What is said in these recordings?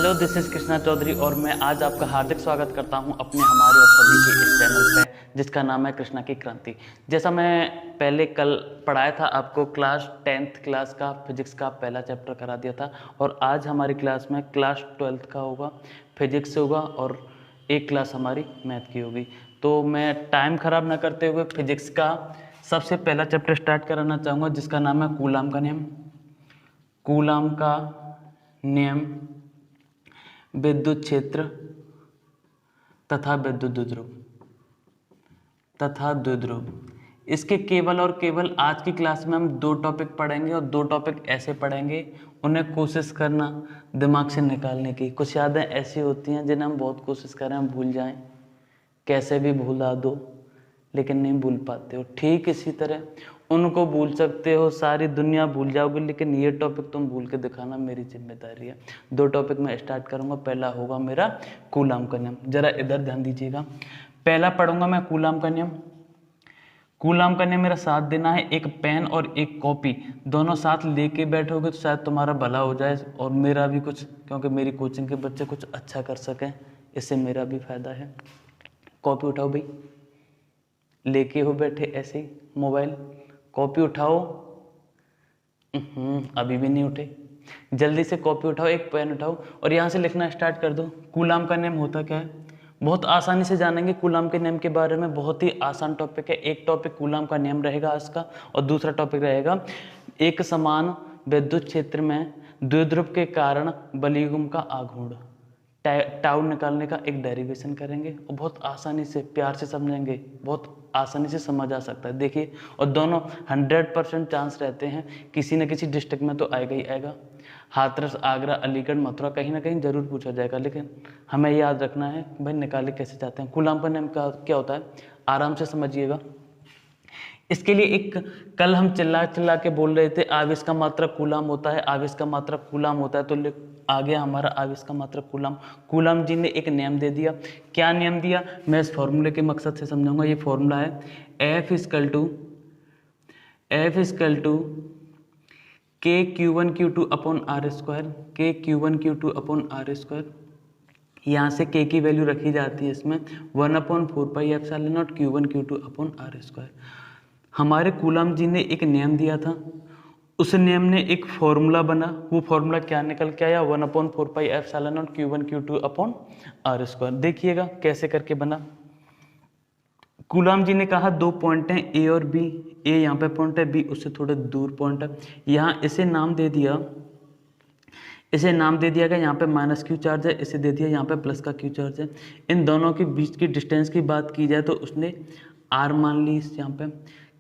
Hello, this is Krishna Chaudhary और मैं आज आपका हार्दिक स्वागत करता हूं अपने हमारे और सभी के इस चैनल पे जिसका नाम है कृष्णा की क्रांति। जैसा मैं पहले कल पढ़ाया था आपको, क्लास 10th क्लास का फिजिक्स का पहला चैप्टर करा दिया था और आज हमारी क्लास में क्लास 12th का होगा, फिजिक्स से होगा और एक क्लास हमारी मैथ की होगी। तो मैं टाइम ख़राब ना करते हुए फिजिक्स का सबसे पहला चैप्टर स्टार्ट कराना चाहूँगा जिसका नाम है कूलाम का नियम। कूलाम का नियम विद्युत क्षेत्र तथा विद्युत द्विध्रुव। इसके केवल और केवल आज की क्लास में हम 2 टॉपिक पढ़ेंगे और 2 टॉपिक ऐसे पढ़ेंगे, उन्हें कोशिश करना दिमाग से निकालने की। कुछ यादें ऐसी होती हैं जिन्हें हम बहुत कोशिश करें हम भूल जाएं, कैसे भी भुला दो लेकिन नहीं भूल पाते हो। ठीक इसी तरह उनको भूल सकते हो, सारी दुनिया भूल जाओगे, लेकिन ये टॉपिक तुम भूल के दिखाना मेरी जिम्मेदारी है। 2 टॉपिक मैं स्टार्ट करूंगा। पहला होगा मेरा कूलाम का नियम। जरा इधर ध्यान दीजिएगा। पहला पढ़ूंगा मैं कूलाम का नियम। कूलाम का नियम मेरा साथ देना है। एक पेन और एक कॉपी दोनों साथ लेके बैठोगे तो शायद तुम्हारा भला हो जाए और मेरा भी कुछ, क्योंकि मेरी कोचिंग के बच्चे कुछ अच्छा कर सकें, इससे मेरा भी फायदा है। कॉपी उठाओ भाई, लेके हो बैठे ऐसे ही मोबाइल, कॉपी उठाओ। अभी भी नहीं उठे, जल्दी से कॉपी उठाओ, एक पेन उठाओ और यहाँ से लिखना स्टार्ट कर दो। कूलाम का नियम होता क्या है, बहुत आसानी से जानेंगे कूलाम के नियम के बारे में। बहुत ही आसान टॉपिक है। एक टॉपिक कूलाम का नियम रहेगा आज का और दूसरा टॉपिक रहेगा एक समान विद्युत क्षेत्र में द्विध्रुव के कारण बलियुग्म का आघूर्ण। टाउ निकालने का एक डेरिवेशन करेंगे और बहुत आसानी से प्यार से समझेंगे, बहुत आसानी से समझ आ सकता है। देखिए, और दोनों 100% चांस रहते हैं किसी न किसी डिस्ट्रिक्ट में तो आएगा ही आएगा। हाथरस, आगरा, अलीगढ़, मथुरा, कहीं ना कहीं जरूर पूछा जाएगा, लेकिन हमें याद रखना है भाई निकाले कैसे जाते हैं। कूलाम का नियम क्या होता है, आराम से समझिएगा। इसके लिए एक कल हम चिल्ला चिल्ला के बोल रहे थे आवेश का मात्रक कूलाम होता है, आवेश का मात्रक कूलाम होता है, तो आ गया हमारा आवेश का मात्रक कूलाम। कूलाम जी ने एक नियम दे दिया। क्या नियम दिया, मैं इस फॉर्मूले के मकसद से समझाऊंगा। ये फॉर्मूला है F इजकल टू के Q1 Q2 upon r square, के Q1 Q2 upon r square. यहाँ से के की वैल्यू रखी जाती है इसमें 1/4 pi epsilon not Q1 Q2 upon r square. हमारे कूलाम जी ने एक नियम दिया था, उस नियम ने एक फॉर्मूला बना। वो फॉर्मूला क्या निकल के आया, 1/4 pi epsilon not Q1 Q2 upon r square. देखिएगा कैसे करके बना। कूलाम जी ने कहा 2 पॉइंट हैं ए और बी, ए यहाँ पे पॉइंट है, बी उससे थोड़े दूर पॉइंट है। यहाँ इसे नाम दे दिया, कि यहाँ पे -q चार्ज है, इसे दे दिया यहाँ पे प्लस का q चार्ज है। इन दोनों के बीच की डिस्टेंस की बात की जाए तो उसने r मान ली। यहाँ पे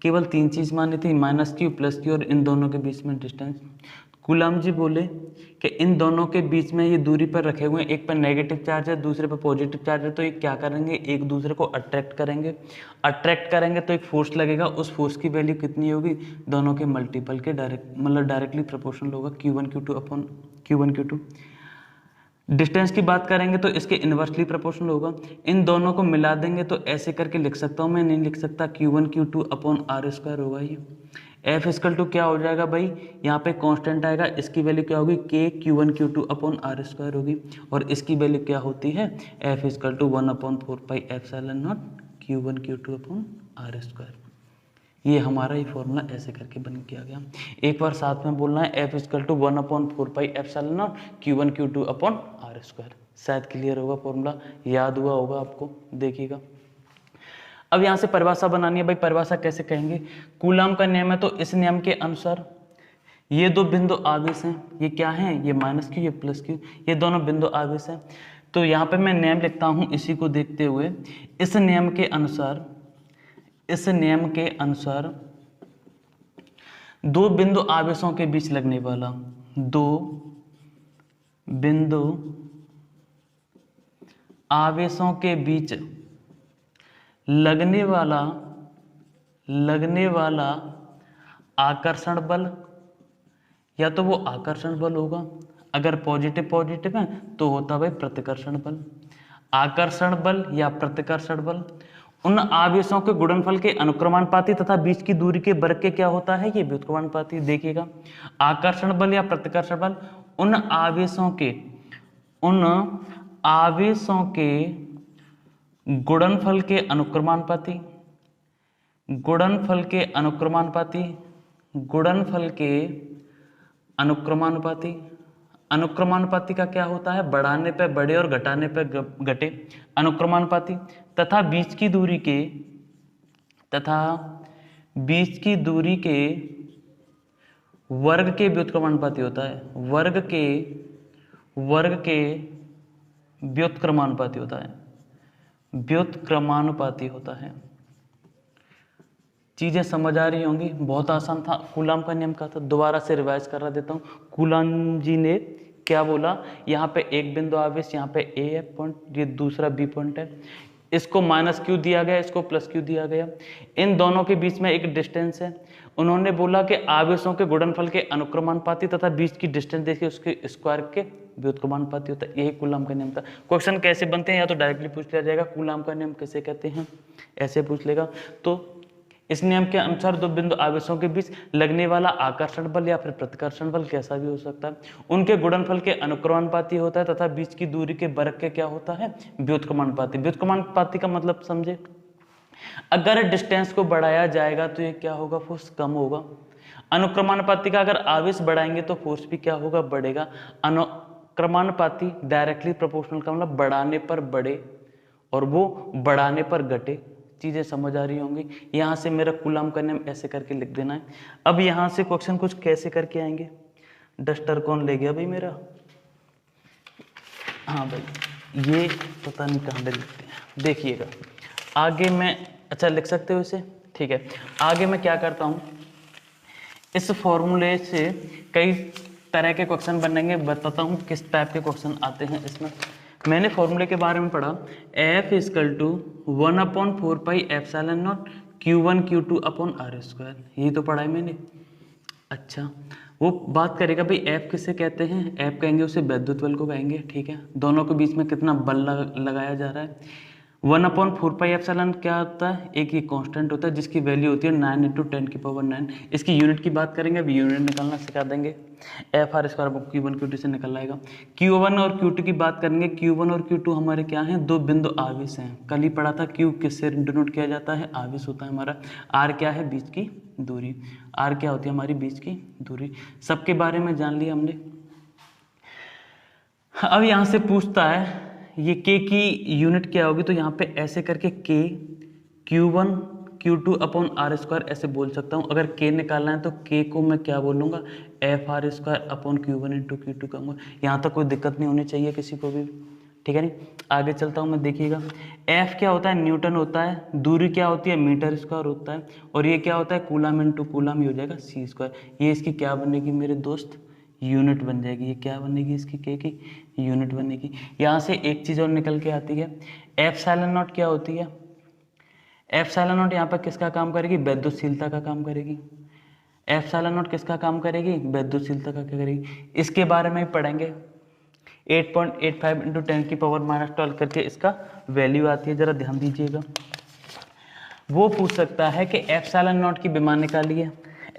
केवल 3 चीज़ मानी थी, -q, +q और इन दोनों के बीच में डिस्टेंस। कूलाम जी बोले कि इन दोनों के बीच में ये दूरी पर रखे हुए हैं, एक पर नेगेटिव चार्ज है दूसरे पर पॉजिटिव चार्ज है, तो ये क्या करेंगे, एक दूसरे को अट्रैक्ट करेंगे तो एक फोर्स लगेगा। उस फोर्स की वैल्यू कितनी होगी, दोनों के मल्टीपल के डायरेक्टली प्रोपोर्शनल होगा, Q1 Q2 upon Q1 Q2। Distance की बात करेंगे तो इसके इन्वर्सली प्रोपोर्शनल होगा। इन दोनों को मिला देंगे तो ऐसे करके लिख सकता हूँ मैं, नहीं लिख सकता, Q1 Q2 upon r square होगा ये। F इजकल टू क्या हो जाएगा भाई, यहाँ पे कांस्टेंट आएगा, इसकी वैल्यू क्या होगी, K Q1 Q2 upon r square होगी और इसकी वैल्यू क्या होती है, F equal to 1/4 pi epsilon not Q1 Q2 upon r square. ये हमारा ये फॉर्मूला ऐसे करके बन के आ गया। एक बार साथ में बोलना है, F equal to 1/4 pi epsilon not Q1 Q2 upon r square. शायद क्लियर होगा, फॉर्मूला याद हुआ होगा आपको। देखिएगा, अब यहाँ से परिभाषा बनानी है। भाई परिभाषा कैसे कहेंगे, कूलाम का नियम है तो इस नियम के अनुसार ये 2 बिंदु आवेश हैं, ये क्या हैं, ये -q, ये +q, ये दोनों बिंदु आवेश हैं। तो यहाँ पे मैं नियम लिखता हूँ इसी को देखते हुए, इस नियम के अनुसार 2 बिंदु आवेशों के बीच लगने वाला, 2 बिंदु आवेशों के बीच लगने वाला आकर्षण बल, या तो वो आकर्षण बल होगा, अगर पॉजिटिव है तो होता भाई प्रतिकर्षण बल। आकर्षण बल या प्रतिकर्षण बल उन आवेशों के गुणनफल के अनुक्रमानुपाती तथा बीच की दूरी के वर्ग के क्या होता है, ये व्युत्क्रमानुपाती। देखिएगा, आकर्षण बल या प्रतिकर्षण बल उन उन आवेशों के गुणनफल के अनुक्रमानुपाती, गुणनफल के अनुक्रमानुपाती, गुणनफल के अनुक्रमानुपाती, अनुक्रमानुपाती का क्या होता है, बढ़ाने पे बढ़े और घटाने पे घटे, अनुक्रमानुपाती, तथा बीच की दूरी के, तथा बीच की दूरी के वर्ग के व्युत्क्रमानुपाती होता है, वर्ग के व्युत्क्रमानुपाती होता है, व्युत्क्रमानुपाती होता है। चीजें समझ आ रही होंगी, बहुत आसान था। कूलाम का नियम क्या था, दोबारा से रिवाइज करा देता हूँ। कूलाम जी ने क्या बोला, यहाँ पे एक बिंदु आवेश, यहाँ पे ए है पॉइंट, ये दूसरा बी पॉइंट है, इसको माइनस क्यू दिया गया, इसको प्लस क्यू दिया गया, इन दोनों के बीच में एक डिस्टेंस है। उन्होंने बोला कि आवेशों के गुणनफल के अनुक्रमानुपाती तथा बीच की डिस्टेंस देखिए उसके स्क्वायर के व्युत्क्रमानुपाती होता है। यही कूलाम का नियम था। क्वेश्चन कैसे बनते हैं, या तो डायरेक्टली पूछ लिया जाएगा कूलाम का नियम कैसे कहते हैं, ऐसे पूछ लेगा। तो इस नियम के अनुसार दो बिंदु आवेशों के बीच लगने वाला आकर्षण बल या फिर प्रतिकर्षण बल कैसा भी हो सकता है, उनके गुणनफल के अनुक्रमानुपाती होता है तथा बीच की दूरी के वर्ग के क्या होता है, व्युत्क्रमानुपाती। व्युत्क्रमानुपाती का मतलब समझे, अगर डिस्टेंस को बढ़ाया जाएगा तो ये क्या होगा, फोर्स कम होगा। अनुक्रमानुपाती का अगर आवेश बढ़ाएंगे तो फोर्स भी क्या होगा, बढ़ेगा। अनुक्रमानुपाती डायरेक्टली प्रोपोर्शनल का मतलब बढ़ाने पर बढ़े और वो बढ़ाने पर घटे। चीजें समझ आ रही होंगी। यहां से मेरा कूलाम का नियम ऐसे करके लिख देना है। अब यहां से क्वेश्चन कुछ कैसे करके आएंगे, डस्टर कौन ले गया भाई मेरा, हाँ भाई ये पता नहीं कहाँ लिखते हैं, देखिएगा आगे मैं, अच्छा लिख सकते हो इसे, ठीक है। आगे मैं क्या करता हूँ, इस फॉर्मूले से कई तरह के क्वेश्चन बनेंगे, बताता हूँ किस टाइप के क्वेश्चन आते हैं इसमें। मैंने फॉर्मूले के बारे में पढ़ा, F = 1/4πε0 Q1 Q2 upon r², यही तो पढ़ा है मैंने। अच्छा वो बात करेगा भाई F किसे कहते हैं, F कहेंगे उसे विद्युत बल को कहेंगे, ठीक है। दोनों के बीच में कितना बल लगाया जा रहा है। 1/4πε क्या होता है, एक ये कांस्टेंट होता है जिसकी वैल्यू होती है 9 × 10⁹ इसकी यूनिट की बात करेंगे, अभी यूनिट निकालना सिखा देंगे। Fr² Q1 Q2 से निकल आएगा। Q1 और Q2 की बात करेंगे, Q1 और Q2 हमारे क्या हैं, दो बिंदु आवेश हैं। कल ही पढ़ा था Q किससे डिनोट किया जाता है, आवेश होता है हमारा। R क्या है, बीच की दूरी। R क्या होती है हमारी, बीच की दूरी। सबके बारे में जान लिया हमने। अब यहाँ से पूछता है ये K की यूनिट क्या होगी, तो यहाँ पे ऐसे करके K Q1 Q2 upon r² ऐसे बोल सकता हूँ। अगर K निकालना है तो K को मैं क्या बोलूँगा, Fr² अपॉन Q1 × Q2 कहूँगा। यहाँ तक कोई दिक्कत नहीं होनी चाहिए किसी को भी, ठीक है नहीं। आगे चलता हूँ मैं, देखिएगा F क्या होता है, न्यूटन होता है। दूरी क्या होती है, मीटर² होता है। और ये क्या होता है, कूलाम × कूलाम, ही हो जाएगा c²। ये इसकी क्या बनेगी मेरे दोस्त, यूनिट बन जाएगी। ये क्या बनेगी, इसकी K की यूनिट बनेगी। यहाँ से एक चीज़ और निकल के आती है, ε0 क्या होती है, ε0 यहाँ पर किसका काम करेगी, वैद्युतशीलता का काम करेगी। ε0 किसका काम करेगी, वैद्युतशीलता का क्या करेगी, इसके बारे में पढ़ेंगे। 8.85 × 10⁻12 करके इसका वैल्यू आती है, जरा ध्यान दीजिएगा। वो पूछ सकता है कि ε0 की विमा निकालिए,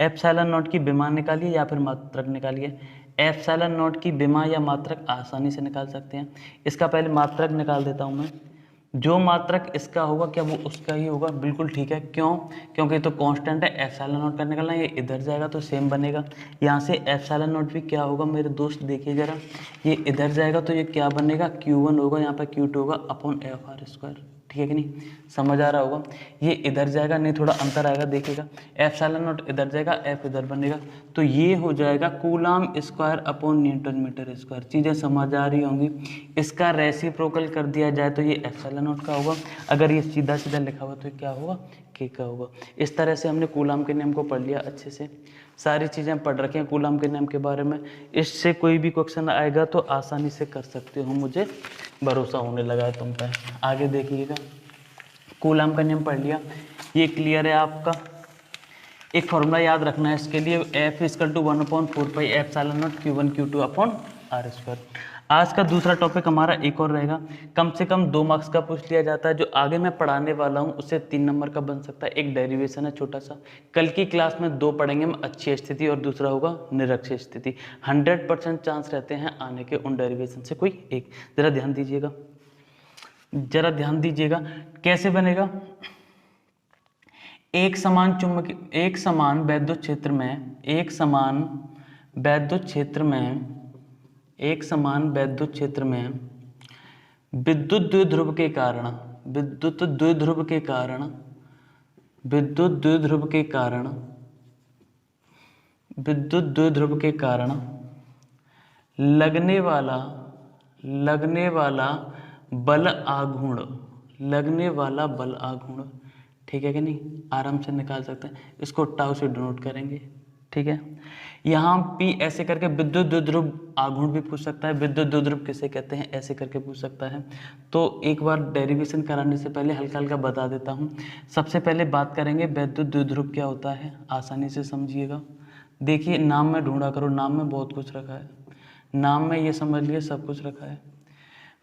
ε0 की विमा निकालिए या फिर मात्रक निकालिए। ε0 की विमा या मात्रक आसानी से निकाल सकते हैं। इसका पहले मात्रक निकाल देता हूं मैं। जो मात्रक इसका होगा क्या वो उसका ही होगा, बिल्कुल ठीक है। क्यों, क्योंकि तो कांस्टेंट है, ε0 का निकालना, ये इधर जाएगा तो सेम बनेगा। यहाँ से ε0 भी क्या होगा मेरे दोस्त, देखिए जरा, ये इधर जाएगा तो ये क्या बनेगा, Q1 होगा, यहाँ पर Q2 होगा अपॉन Fr², ठीक है कि नहीं, समझ आ रहा होगा। ये इधर जाएगा, नहीं थोड़ा अंतर आएगा, देखिएगा ε0 इधर जाएगा, F इधर बनेगा, तो ये हो जाएगा कूलाम² अपॉन Nm²। चीज़ें समझ आ रही होंगी। इसका रेसिप्रोकल कर दिया जाए तो ये ε0 का होगा, अगर ये सीधा सीधा लिखा हुआ तो क्या होगा, K का होगा। इस तरह से हमने कूलाम के नियम को पढ़ लिया अच्छे से, सारी चीज़ें पढ़ रखी हैं कूलाम के नियम के बारे में। इससे कोई भी क्वेश्चन आएगा तो आसानी से कर सकते हो, मुझे भरोसा होने लगा है तुम पे। आगे देखिएगा, कूलाम का नियम पढ़ लिया, ये क्लियर है आपका। एक फॉर्मूला याद रखना है इसके लिए, F = 1/4πε0 Q1 Q2 upon r²। आज का दूसरा टॉपिक हमारा एक और रहेगा, कम से कम 2 मार्क्स का पूछ लिया जाता है। जो आगे मैं पढ़ाने वाला हूँ उससे 3 नंबर का बन सकता है। एक डेरिवेशन है छोटा सा, कल की क्लास में 2 पढ़ेंगे हम, अच्छी स्थिति और दूसरा होगा निरक्ष स्थिति। 100% चांस रहते हैं आने के उन डेरिवेशन से कोई एक। जरा ध्यान दीजिएगा, जरा ध्यान दीजिएगा कैसे बनेगा। एक समान वैद्युत क्षेत्र में, एक समान वैद्युत क्षेत्र में विद्युत द्विध्रुव के कारण लगने वाला बल आघूर्ण, ठीक है कि नहीं, आराम से निकाल सकते हैं। इसको टाउ से डिनोट करेंगे, ठीक है। यहाँ पी ऐसे करके विद्युत द्विध्रुव आघूर्ण भी पूछ सकता है। विद्युत द्विध्रुव किसे कहते हैं ऐसे करके पूछ सकता है। तो एक बार डेरिवेशन कराने से पहले हल्का हल्का बता देता हूँ। सबसे पहले बात करेंगे विद्युत द्विध्रुव क्या होता है, आसानी से समझिएगा। देखिए नाम में ढूंढा करो, नाम में बहुत कुछ रखा है, नाम में ये समझ लिए सब कुछ रखा है।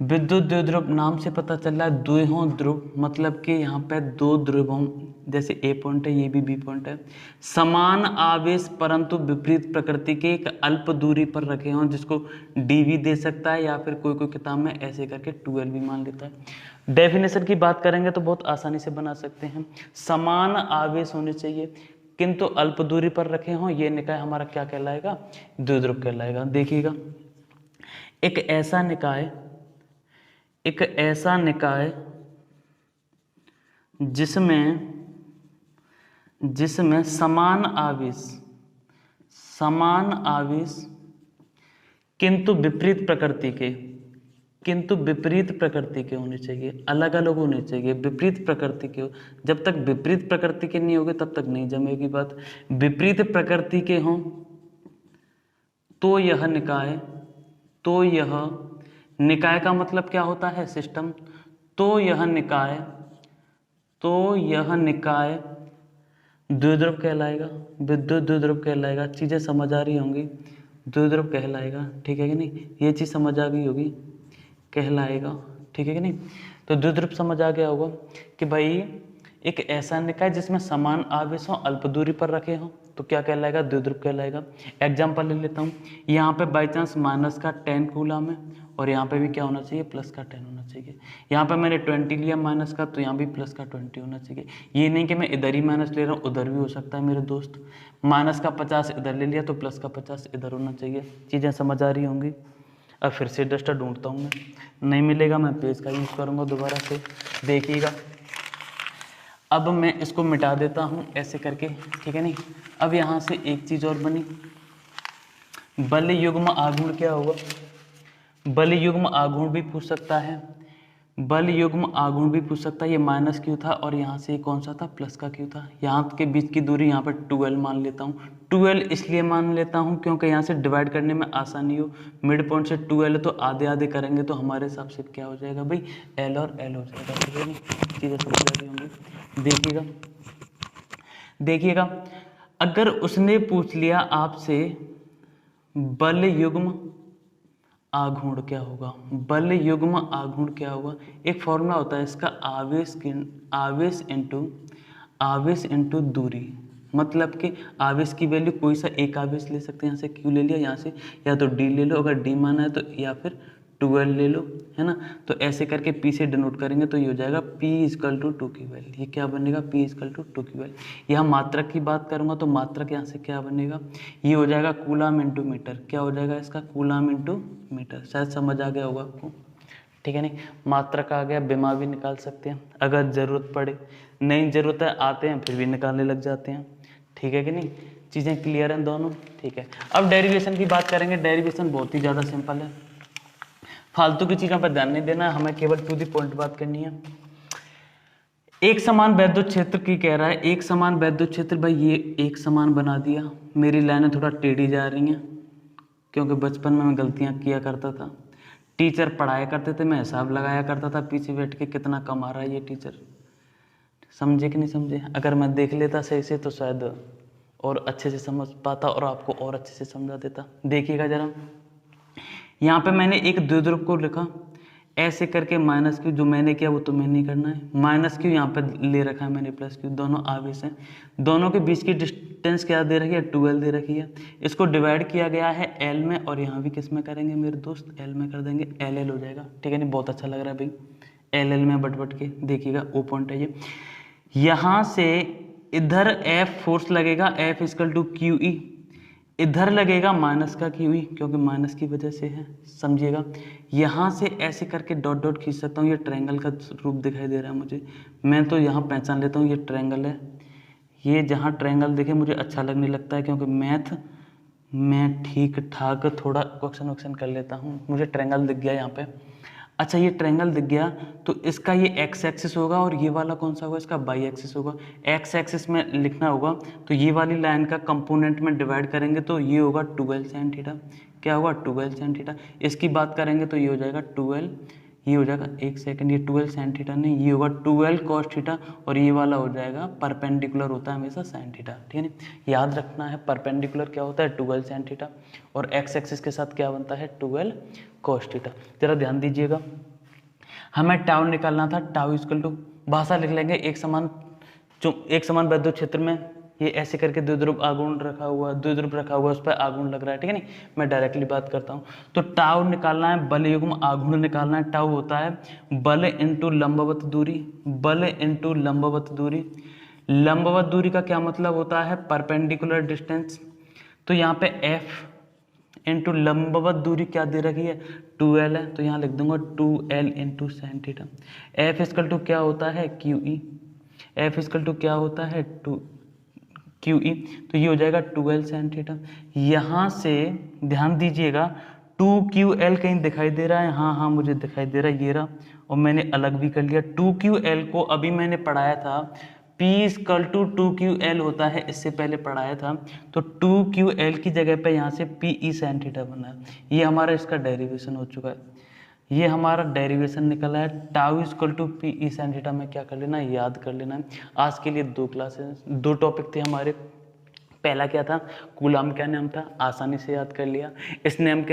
विद्युत द्विध्रुव नाम से पता चल रहा है द्विहों ध्रुव, मतलब कि यहाँ पे 2 ध्रुवों, जैसे ए पॉइंट है ये भी बी पॉइंट है, समान आवेश परंतु विपरीत प्रकृति के एक अल्प दूरी पर रखे हों, जिसको डी भी दे सकता है या फिर कोई कोई किताब में ऐसे करके 12 भी मान लेता है। डेफिनेशन की बात करेंगे तो बहुत आसानी से बना सकते हैं। समान आवेश होने चाहिए किंतु अल्प दूरी पर रखे हों, ये निकाय हमारा क्या कहलाएगा, द्विध्रुव कहलाएगा। देखिएगा एक ऐसा निकाय जिसमें समान आवेश किंतु विपरीत प्रकृति के होने चाहिए, अलग अलग होने चाहिए, विपरीत प्रकृति के हो। जब तक विपरीत प्रकृति के नहीं होंगे तब तक नहीं जमेगी बात। विपरीत प्रकृति के हों तो यह निकाय का मतलब क्या होता है, सिस्टम। तो यह निकाय द्विध्रुव कहलाएगा, विद्युत द्विध्रुव कहलाएगा। चीजें समझ आ रही होंगी, द्विध्रुव कहलाएगा, ठीक है कि नहीं, ये चीज समझ आ गई होगी, कहलाएगा, ठीक है कि नहीं। तो द्विध्रुव समझ आ गया होगा कि भाई एक ऐसा निकाय जिसमें समान आवेश हो, अल्प दूरी पर रखे हो, तो क्या कहलाएगा, द्विध्रुव कहलाएगा। एग्जाम्पल ले लेता हूँ, यहाँ पे बाई चांस माइनस का 10 कूलम है और यहाँ पे भी क्या होना चाहिए, प्लस का 10 होना चाहिए। यहाँ पे मैंने 20 लिया माइनस का, तो यहाँ भी प्लस का 20 होना चाहिए। ये नहीं कि मैं इधर ही माइनस ले रहा हूँ, उधर भी हो सकता है मेरे दोस्त। माइनस का 50 इधर ले लिया तो प्लस का 50 इधर होना चाहिए। चीज़ें समझ आ रही होंगी। अब फिर से डस्टर ढूंढता हूँ मैं, नहीं मिलेगा मैं पेज का यूज़ करूँगा दोबारा से। देखिएगा अब मैं इसको मिटा देता हूँ ऐसे करके, ठीक है नहीं। अब यहाँ से एक चीज़ और बनी, बल युग्म आघूर्ण क्या होगा, बल युग्म आघूर्ण भी पूछ सकता है, बल युग्म आघूर्ण भी पूछ सकता है। ये माइनस क्यू था और यहाँ से कौन सा था, प्लस का क्यू था। यहाँ के बीच की दूरी यहाँ पर 12 मान लेता हूँ। 12 इसलिए मान लेता हूँ क्योंकि यहाँ से डिवाइड करने में आसानी हो। मिड पॉइंट से 12 तो आधे आधे करेंगे तो हमारे हिसाब से क्या हो जाएगा भाई, एल और एल हो जाएगा, ठीक है नहीं। चीज़ें समझ आ रही होंगी। देखिएगा अगर उसने पूछ लिया आपसे बल युग्म आघूर्ण क्या होगा, बल युग्म आघूर्ण क्या होगा, एक फॉर्मूला होता है इसका, आवेश इनटू दूरी। मतलब कि आवेश की वैल्यू कोई सा एक आवेश ले सकते हैं, यहाँ से क्यू ले लिया, यहाँ से या तो डी ले लो, अगर डी माना है तो, या फिर 12 ले लो, है ना। तो ऐसे करके पी से डिनोट करेंगे तो ये हो जाएगा P इजकल टू 2 की वैल्यू। ये क्या बनेगा, P इजकल टू 2 की वैल्यू। यहाँ मात्रक की बात करूँगा तो मात्रक यहाँ से क्या बनेगा, ये हो जाएगा कूलम इंटू मीटर। क्या हो जाएगा इसका, कूलम इंटू मीटर। शायद समझ आ गया होगा आपको, ठीक है नहीं। मात्रक आ गया, बिमा भी निकाल सकते हैं अगर ज़रूरत पड़े, नहीं ज़रूरत है आते हैं फिर भी निकालने लग जाते हैं, ठीक है कि नहीं। चीज़ें क्लियर हैं दोनों, ठीक है। अब डेरिवेशन की बात करेंगे। डेरिवेशन बहुत ही ज़्यादा सिंपल है, फालतू की चीज़ों पर ध्यान नहीं देना, हमें केवल टू द पॉइंट बात करनी है। एक समान वैद्युत क्षेत्र की कह रहा है, एक समान वैद्युत क्षेत्र, भाई ये एक समान बना दिया। मेरी लाइनें थोड़ा टेढ़ी जा रही हैं क्योंकि बचपन में मैं गलतियां किया करता था। टीचर पढ़ाया करते थे, मैं हिसाब लगाया करता था पीछे बैठ के कितना कमा रहा है ये टीचर, समझे कि नहीं समझे। अगर मैं देख लेता सही से तो शायद और अच्छे से समझ पाता और आपको और अच्छे से समझा देता। देखिएगा जरा, यहाँ पे मैंने एक द्विध्रुव को लिखा ऐसे करके माइनस क्यू, जो मैंने किया वो तो मैंने नहीं करना है, माइनस क्यू यहाँ पे ले रखा है मैंने प्लस क्यू, दोनों आवेश हैं, दोनों के बीच की डिस्टेंस क्या दे रखी है 12 दे रखी है। इसको डिवाइड किया गया है एल में, और यहाँ भी किस में करेंगे मेरे दोस्त, एल में कर देंगे, एल एल हो जाएगा। ठीक है नहीं, बहुत अच्छा लग रहा है भाई, एल एल में बट के देखिएगा, ओ पॉइंट है ये। यहाँ से इधर एफ फोर्स लगेगा, F equal to q E, इधर लगेगा माइनस का क्यू ई, क्योंकि माइनस की वजह से है, समझिएगा। यहाँ से ऐसे करके डॉट डॉट खींच सकता हूँ, ये ट्रायंगल का रूप दिखाई दे रहा है मुझे, मैं तो यहाँ पहचान लेता हूँ ये ट्रायंगल है। ये जहाँ ट्रायंगल देखे मुझे अच्छा लगने लगता है, क्योंकि मैथ मैं ठीक ठाक थोड़ा क्वेश्चन वक्शन कर लेता हूँ। मुझे ट्रायंगल दिख गया यहाँ पे। अच्छा ये ट्रायंगल दिख गया तो इसका ये एक्स एक्सिस होगा, और ये वाला कौन सा होगा, इसका वाई एक्सिस होगा। एक्स एक्सिस में लिखना होगा तो ये वाली लाइन का कंपोनेंट में डिवाइड करेंगे तो ये होगा 12 साइन थीटा। क्या होगा 12 साइन थीटा। इसकी बात करेंगे तो ये हो जाएगा 12, ये हो जाएगा, एक सेकंड, ये 12 साइन थीटा नहीं, ये होगा 12 कॉस थीटा, और ये वाला हो जाएगा परपेंडिकुलर होता है हमेशा साइन थीटा। ठीक है नहीं, याद रखना है परपेंडिकुलर क्या होता है 12 साइन थीटा, और एक्स एक्सिस के साथ क्या बनता है 12 कॉस थीटा। जरा ध्यान दीजिएगा, हमें टाउ निकालना था, टाउ इक्वल टू भाषा लिख लेंगे, एक समान विद्युत क्षेत्र में ये ऐसे करके द्विध्रुव आघूर्ण रखा हुआ, द्विध्रुव रखा हुआ, उस पर आघूर्ण लग रहा है। ठीक है नहीं, मैं डायरेक्टली बात करता हूँ। तो टाउ निकालना है, बल युग्म आघूर्ण निकालना है। टाउ होता है बल इंटू लंबवत दूरी, बल इंटू लंबवत दूरी। लंबवत दूरी का क्या मतलब होता है, परपेंडिकुलर डिस्टेंस। तो यहाँ पे एफ इंटू लंबवत दूरी क्या दे रखी है 2l है, तो यहाँ लिख दूंगा 2l into sine theta. F equal to क्या होता है q E, F equal to क्या होता है क्यू ई, तो ये हो जाएगा 12 साइन थीटा। यहाँ से ध्यान दीजिएगा 2QL कहीं दिखाई दे रहा है, हाँ हाँ मुझे दिखाई दे रहा है, ये रहा, और मैंने अलग भी कर लिया। 2QL को अभी मैंने पढ़ाया था P इक्वल टू 2QL होता है, इससे पहले पढ़ाया था, तो 2QL की जगह पे यहाँ से PE साइन थीटा बना है। ये हमारा इसका डेरिवेशन हो चुका है, ये हमारा डेरिवेशन निकला है। Tau equal to PE sine theta में क्या कर लेना है, याद कर लेना है। आज के लिए 2 क्लासेस, 2 टॉपिक थे हमारे। पहला क्या था, कूलाम का नियम था, आसानी से याद कर लिया। इस नियम के